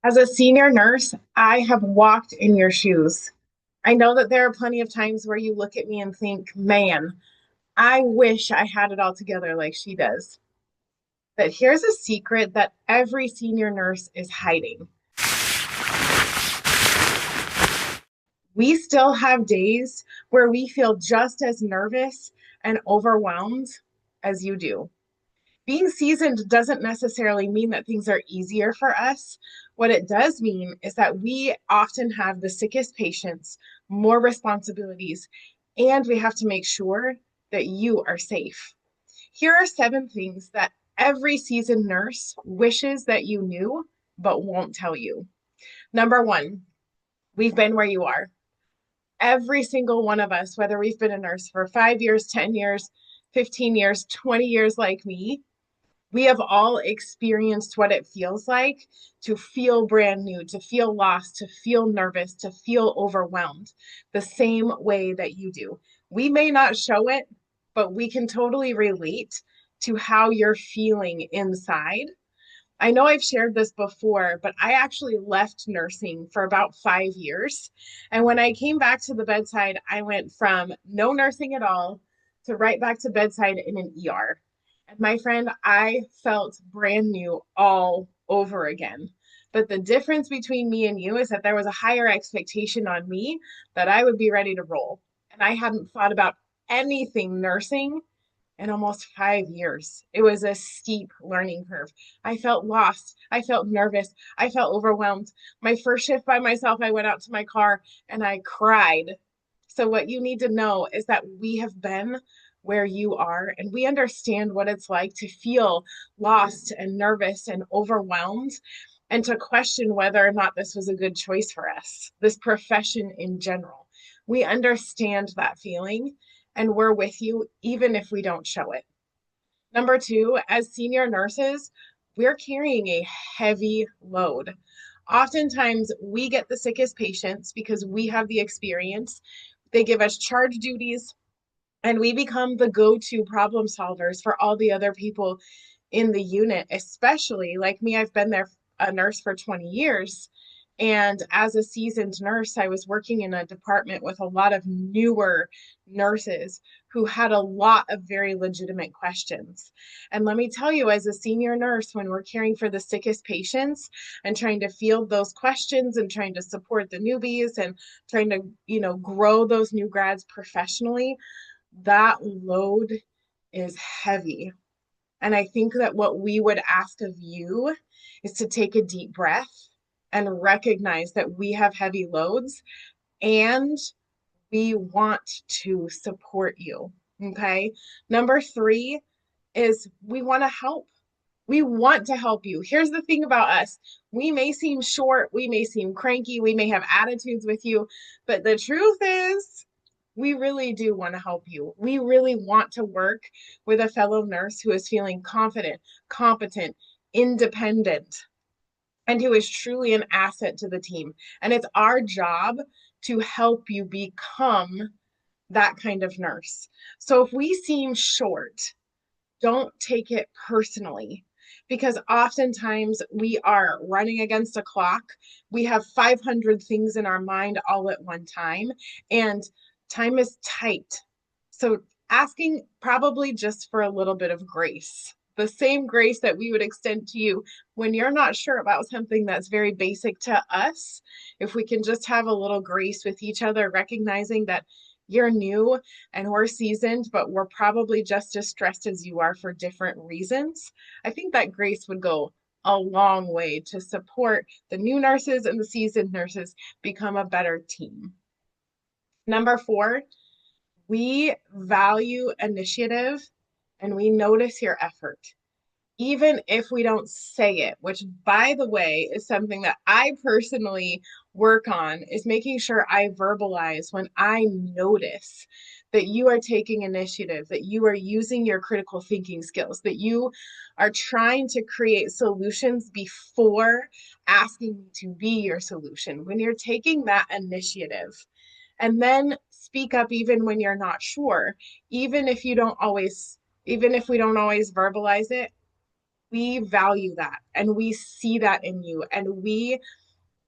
As a senior nurse, I have walked in your shoes. I know that there are plenty of times where you look at me and think, man, I wish I had it all together like she does. But here's a secret that every senior nurse is hiding. We still have days where we feel just as nervous and overwhelmed as you do. Being seasoned doesn't necessarily mean that things are easier for us. What it does mean is that we often have the sickest patients, more responsibilities, and we have to make sure that you are safe. Here are 7 things that every seasoned nurse wishes that you knew, but won't tell you. Number one, we've been where you are. Every single one of us, whether we've been a nurse for 5 years, 10 years, 15 years, 20 years like me, we have all experienced what it feels like to feel brand new, to feel lost, to feel nervous, to feel overwhelmed, the same way that you do. We may not show it, but we can totally relate to how you're feeling inside. I know I've shared this before, but I actually left nursing for about 5 years. And when I came back to the bedside, I went from no nursing at all to right back to bedside in an ER. And my friend, I felt brand new all over again. But the difference between me and you is that there was a higher expectation on me that I would be ready to roll. And I hadn't thought about anything nursing in almost 5 years. It was a steep learning curve. I felt lost. I felt nervous. I felt overwhelmed. My first shift by myself, I went out to my car and I cried. So, what you need to know is that we have been where you are and we understand what it's like to feel lost and nervous and overwhelmed and to question whether or not this was a good choice for us, this profession in general. We understand that feeling and we're with you even if we don't show it. Number two, as senior nurses, we're carrying a heavy load. Oftentimes, we get the sickest patients because we have the experience. They give us charge duties, and we become the go to problem solvers for all the other people in the unit, especially like me. I've been there a nurse for 20 years. And as a seasoned nurse, I was working in a department with a lot of newer nurses who had a lot of very legitimate questions. And let me tell you, as a senior nurse, when we're caring for the sickest patients and trying to field those questions and trying to support the newbies and trying to, grow those new grads professionally, that load is heavy. And I think that what we would ask of you is to take a deep breath and recognize that we have heavy loads and we want to support you. Okay. Number three is we want to help. We want to help you. Here's the thing about us: we may seem short, we may seem cranky, we may have attitudes with you, but the truth is, we really do want to help you. We really want to work with a fellow nurse who is feeling confident, competent, independent, and who is truly an asset to the team. And it's our job to help you become that kind of nurse. So if we seem short, don't take it personally because oftentimes we are running against a clock. We have 500 things in our mind all at one time, and time is tight. So, asking probably just for a little bit of grace, the same grace that we would extend to you when you're not sure about something that's very basic to us. If we can just have a little grace with each other, recognizing that you're new and we're seasoned, but we're probably just as stressed as you are for different reasons. I think that grace would go a long way to support the new nurses and the seasoned nurses become a better team. Number four, we value initiative and we notice your effort even if we don't say it, which by the way is something that I personally work on, is making sure I verbalize when I notice that you are taking initiative, that you are using your critical thinking skills, that you are trying to create solutions before asking me to be your solution. When you're taking that initiative and then speak up even when you're not sure, even if you don't always even if we don't always verbalize it, We value that and we see that in you. And we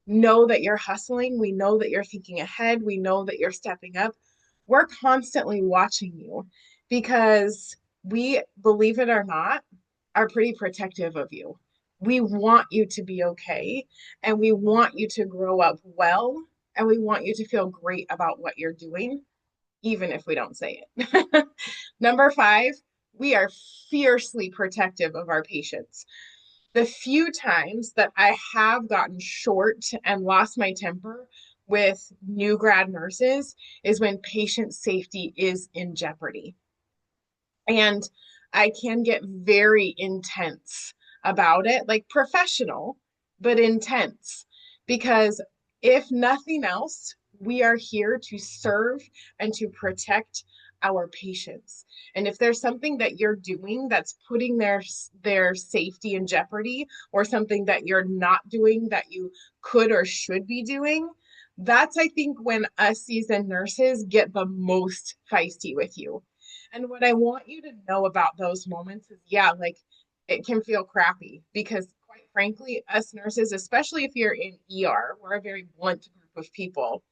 know that you're hustling. We know that you're thinking ahead. We know that you're stepping up. We're constantly watching you because we, believe it or not, are pretty protective of you. We want you to be okay and we want you to grow up well and we want you to feel great about what you're doing, even if we don't say it. Number five, we are fiercely protective of our patients. The few times that I have gotten short and lost my temper with new grad nurses is when patient safety is in jeopardy. And I can get very intense about it, like professional, but intense. Because if nothing else, we are here to serve and to protect our patients. And if there's something that you're doing that's putting their safety in jeopardy, or something that you're not doing that you could or should be doing, that's, I think, when us seasoned nurses get the most feisty with you. And what I want you to know about those moments is, yeah, like it can feel crappy because, quite frankly, us nurses, especially if you're in ER, we're a very blunt group of people.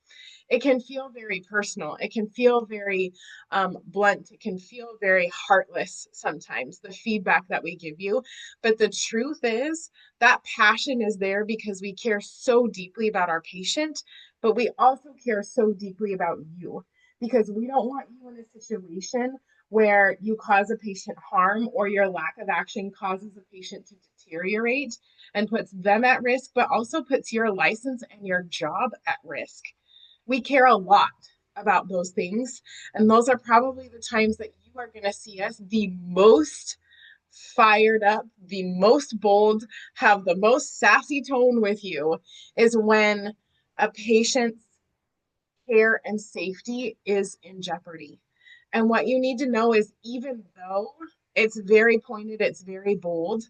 It can feel very personal. It can feel very blunt. It can feel very heartless sometimes, the feedback that we give you. But the truth is that passion is there because we care so deeply about our patient, but we also care so deeply about you because we don't want you in a situation where you cause a patient harm or your lack of action causes a patient to deteriorate and puts them at risk, but also puts your license and your job at risk. We care a lot about those things. And those are probably the times that you are going to see us the most fired up, the most bold, have the most sassy tone with you, is when a patient's care and safety is in jeopardy. And what you need to know is, even though it's very pointed, it's very bold,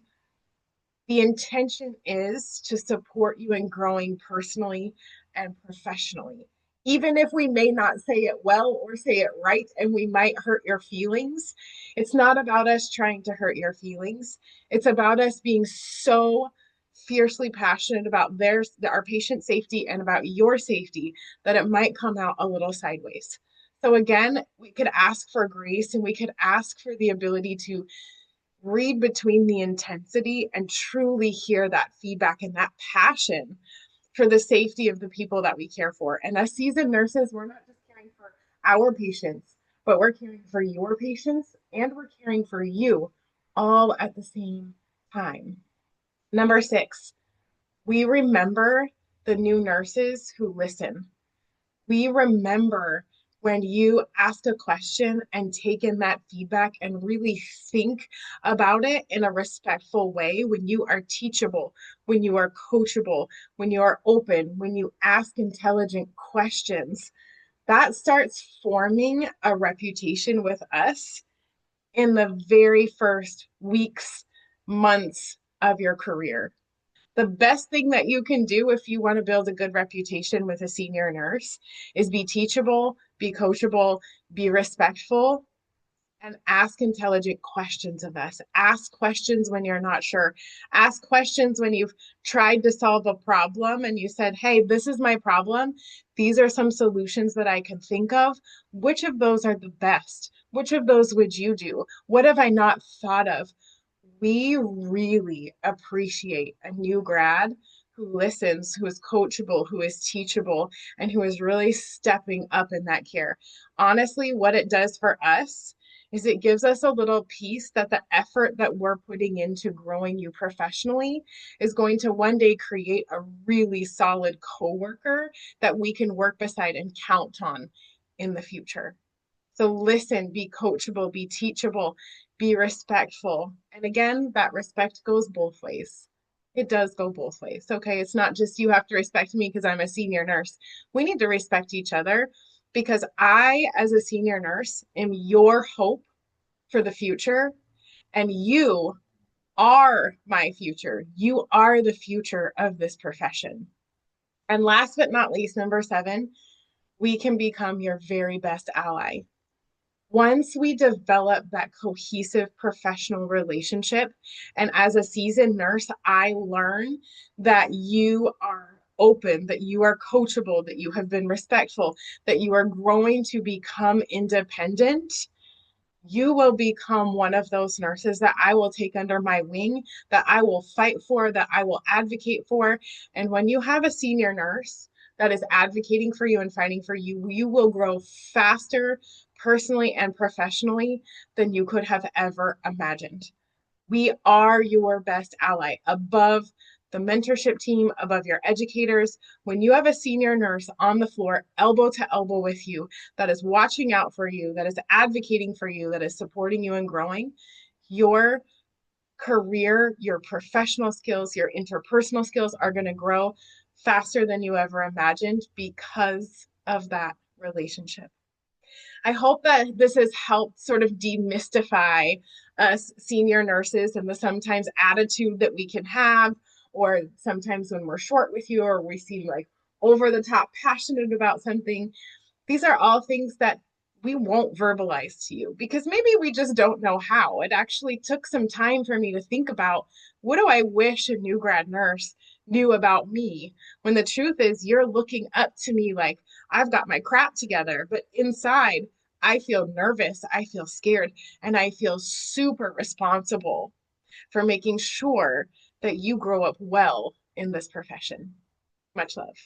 the intention is to support you in growing personally and professionally. Even if we may not say it well or say it right and we might hurt your feelings, it's not about us trying to hurt your feelings. It's about us being so fiercely passionate about our patient safety and about your safety that it might come out a little sideways. So again, we could ask for grace and we could ask for the ability to read between the intensity and truly hear that feedback and that passion for the safety of the people that we care for. And as seasoned nurses, we're not just caring for our patients, but we're caring for your patients and we're caring for you all at the same time. Number six, we remember the new nurses who listen. We remember when you ask a question and take in that feedback and really think about it in a respectful way, when you are teachable, when you are coachable, when you are open, when you ask intelligent questions. That starts forming a reputation with us in the very first weeks, months of your career. The best thing that you can do if you want to build a good reputation with a senior nurse is be teachable, be coachable, be respectful, and ask intelligent questions of us. Ask questions when you're not sure. Ask questions when you've tried to solve a problem and you said, hey, this is my problem. These are some solutions that I can think of. Which of those are the best? Which of those would you do? What have I not thought of? We really appreciate a new grad who listens, who is coachable, who is teachable, and who is really stepping up in that care. Honestly, what it does for us is it gives us a little piece that the effort that we're putting into growing you professionally is going to one day create a really solid coworker that we can work beside and count on in the future. So listen, be coachable, be teachable, be respectful. And again, that respect goes both ways. It does go both ways. Okay. It's not just you have to respect me because I'm a senior nurse. We need to respect each other because I, as a senior nurse, am your hope for the future. And you are my future. You are the future of this profession. And last but not least, number seven, we can become your very best ally. Once we develop that cohesive professional relationship, and as a seasoned nurse, I learn that you are open, that you are coachable, that you have been respectful, that you are growing to become independent, you will become one of those nurses that I will take under my wing, that I will fight for, that I will advocate for. And when you have a senior nurse that is advocating for you and fighting for you, you will grow faster personally and professionally than you could have ever imagined. We are your best ally above the mentorship team, above your educators. When you have a senior nurse on the floor, elbow to elbow with you, that is watching out for you, that is advocating for you, that is supporting you and growing, your career, your professional skills, your interpersonal skills are going to grow faster than you ever imagined because of that relationship. I hope that this has helped sort of demystify us senior nurses and the sometimes attitude that we can have, or sometimes when we're short with you or we seem like over the top passionate about something. These are all things that we won't verbalize to you because maybe we just don't know how. It actually took some time for me to think about, what do I wish a new grad nurse knew about me? When the truth is, you're looking up to me like I've got my crap together, but inside, I feel nervous, I feel scared, and I feel super responsible for making sure that you grow up well in this profession. Much love.